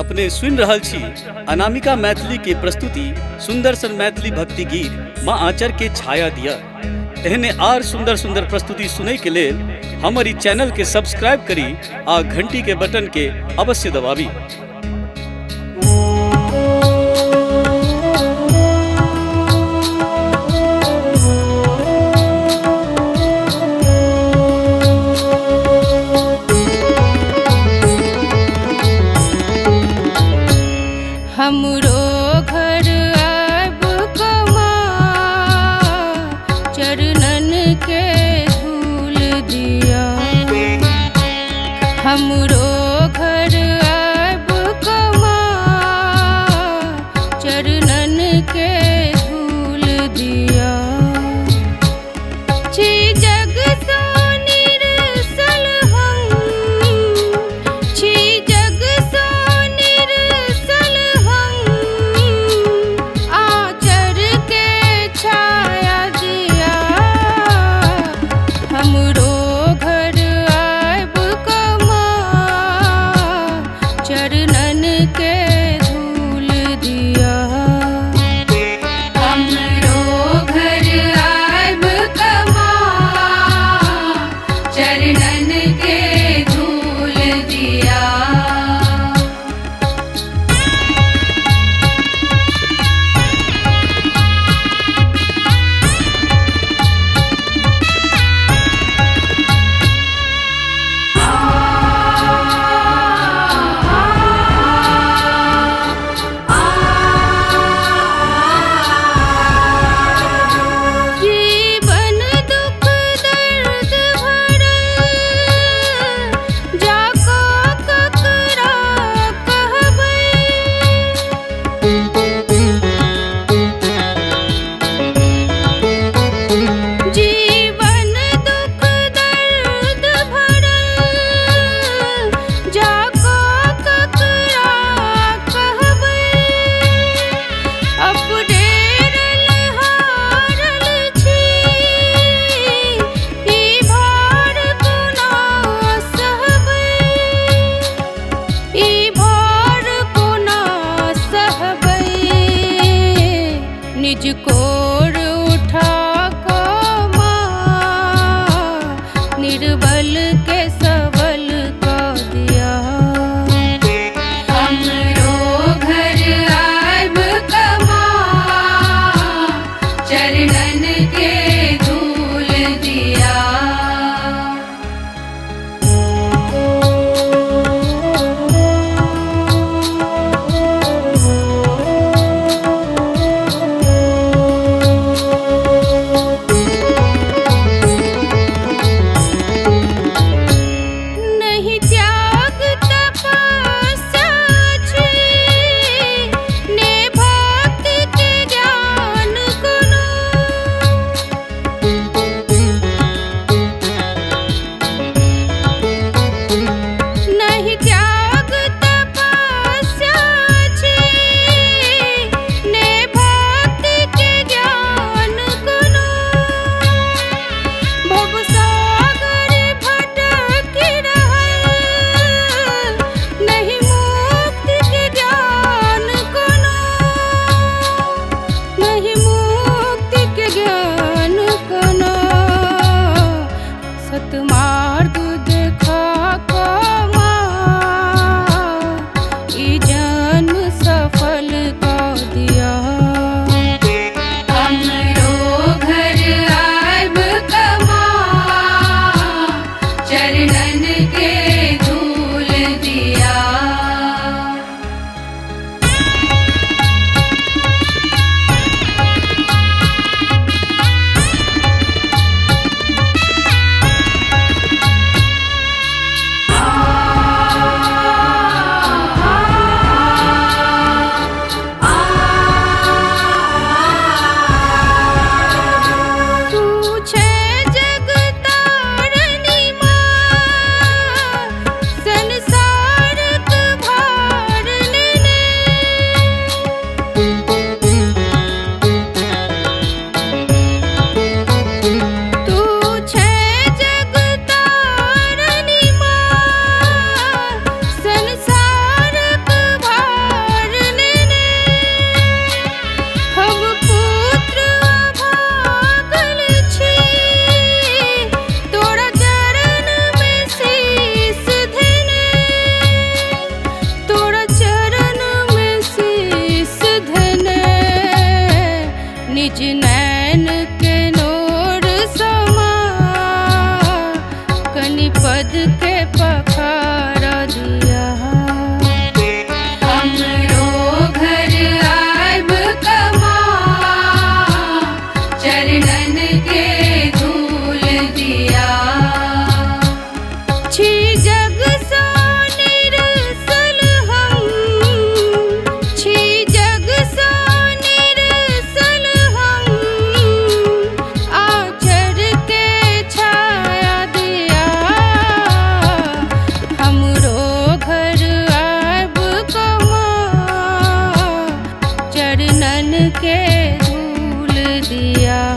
अपने सुन रहल छी अनामिका मैथिली के प्रस्तुति सुंदर सन मैथिली भक्ति गीत माँ आंचर के छाया दिया। एहने आर सुंदर सुंदर प्रस्तुति सुनै के लेल हमर ई चैनल के सब्सक्राइब करी आ घंटी के बटन के अवश्य दबावी। हमरो घर अब कमा चरणन के धूल दिया। हमरो घर अब कमा चरणन के धूल दिया। छी जग सो निरसल हम, छी जग सो निरसल हम, आंचर के छाया दिया। हमरो घर अब कमा चरणन के धूल दिया। हमरो घर अब कमा चरणन के धूल दिया। जीवन दुख दर्द भरल, जाको ककरा कहबै। जीवन दुख दर्द भरल, जाको ककरा कहबै। अपडेरल हारल छी, ई भार कोना सहबै, ई भार कोना सहबै। निज कोर उठा कमा निर्बल के सबल क दिया। हमरो घर अब कमा चरणन के धूल दिया। दिया।